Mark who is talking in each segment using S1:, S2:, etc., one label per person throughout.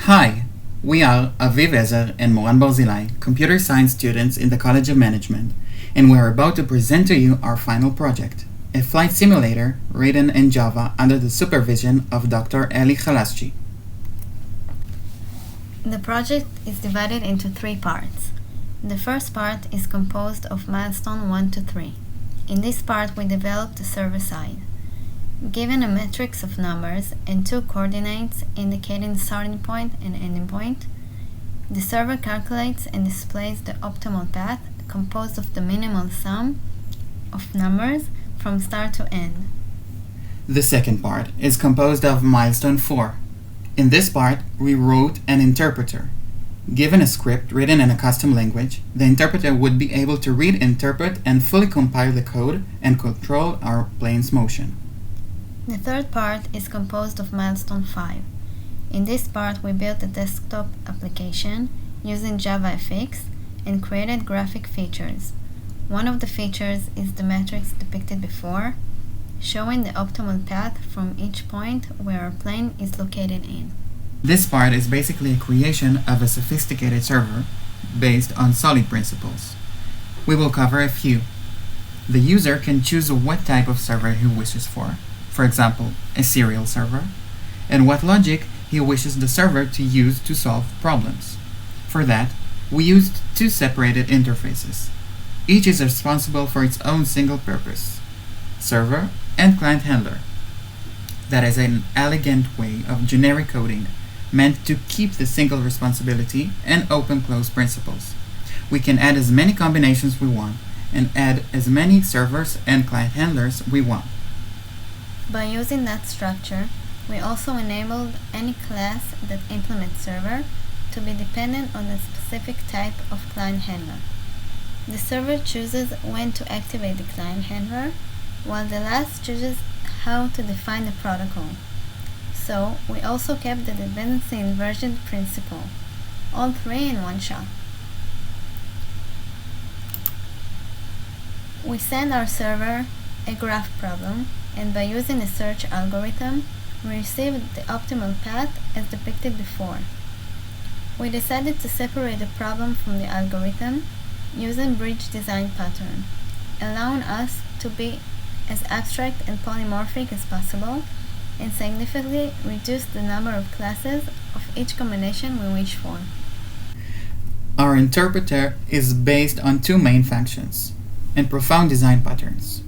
S1: Hi, we are Aviv Ezer and Moran Barzilay, computer science students in the College of Management, and we are about to present to you our final project, a flight simulator written in Java under the supervision of Dr. Eli Chalaschi.
S2: The project is divided into three parts. The first part is composed of milestone 1 to 3. In this part, we developed the server side. Given a matrix of numbers and two coordinates indicating the starting point and ending point, the server calculates and displays the optimal path composed of the minimal sum of numbers from start to end.
S1: The second part is composed of milestone 4. In this part, we wrote an interpreter. Given a script written in a custom language, the interpreter would be able to read, interpret, and fully compile the code and control our plane's motion.
S2: The third part is composed of milestone 5. In this part, we built a desktop application using JavaFX and created graphic features. One of the features is the matrix depicted before, showing the optimal path from each point where our plane is located in.
S1: This part is basically a creation of a sophisticated server based on solid principles. We will cover a few. The user can choose what type of server he wishes for example, a serial server, and what logic he wishes the server to use to solve problems. For that, we used two separated interfaces. Each is responsible for its own single purpose, server and client handler. That is an elegant way of generic coding meant to keep the single responsibility and open-close principles. We can add as many combinations we want and add as many servers and client handlers we want.
S2: By using that structure, we also enabled any class that implements server to be dependent on a specific type of client handler. The server chooses when to activate the client handler, while the class chooses how to define the protocol. So, we also kept the dependency inversion principle, all three in one shot. We send our server a graph problem, and by using a search algorithm, we received the optimal path as depicted before. We decided to separate the problem from the algorithm using bridge design pattern, allowing us to be as abstract and polymorphic as possible and significantly reduce the number of classes of each combination we wish for.
S1: Our interpreter is based on two main functions and profound design patterns.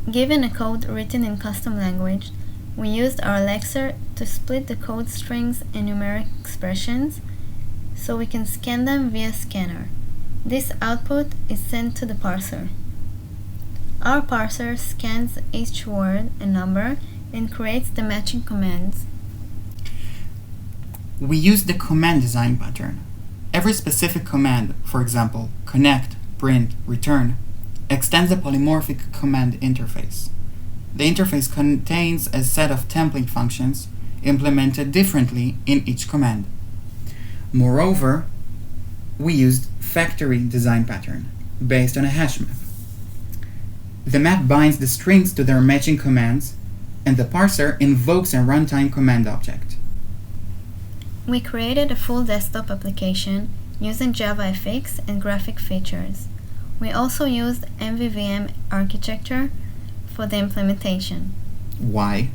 S2: Given a code written in custom language, we used our lexer to split the code strings and numeric expressions so we can scan them via scanner. This output is sent to the parser. Our parser scans each word and number and creates the matching commands.
S1: We use the command design pattern. Every specific command, for example, connect, print, return, extends the polymorphic command interface. The interface contains a set of template functions implemented differently in each command. Moreover, we used factory design pattern based on a hash map. The map binds the strings to their matching commands, and the parser invokes a runtime command object.
S2: We created a full desktop application using JavaFX and graphic features. We also used MVVM architecture for the implementation.
S1: Why?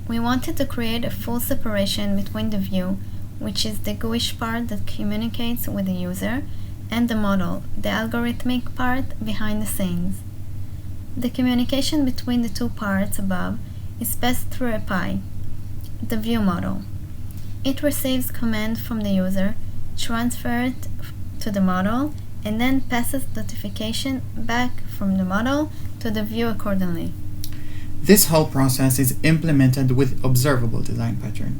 S2: We wanted to create a full separation between the view, which is the GUIsh part that communicates with the user, and the model, the algorithmic part behind the scenes. The communication between the two parts above is passed through a PI, the view model. It receives command from the user, transfers it to the model, and then passes notification back from the model to the view accordingly.
S1: This whole process is implemented with observable design pattern.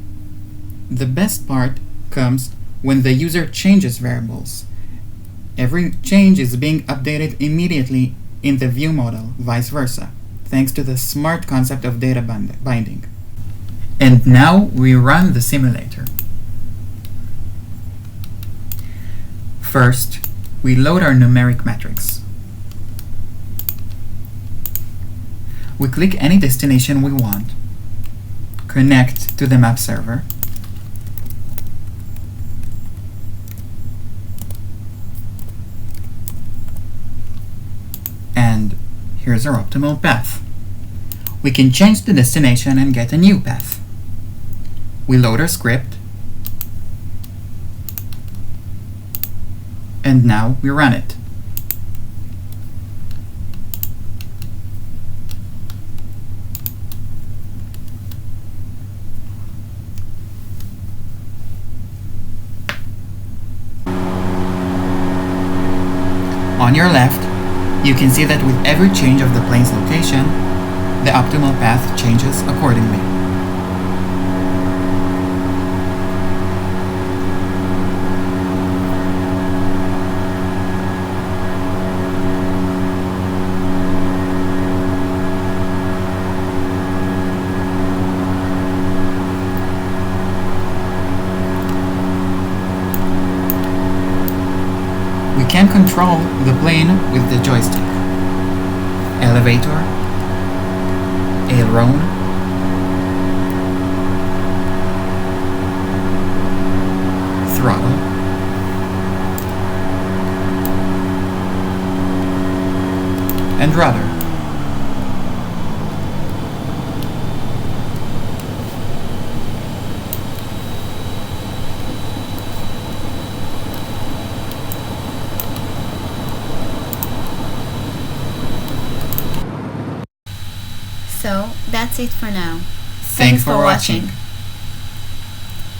S1: The best part comes when the user changes variables. Every change is being updated immediately in the view model, vice versa, thanks to the smart concept of data binding. And now we run the simulator. First, we load our numeric matrix. We click any destination we want, connect to the map server, Here's our optimal path. We can change the destination and get a new path. We load our script, and now we run it. On your left, you can see that with every change of the plane's location, the optimal path changes accordingly. We can control the plane with the joystick. Elevator, aileron, throttle, and rudder.
S2: So, that's it for now.
S1: Thanks for watching.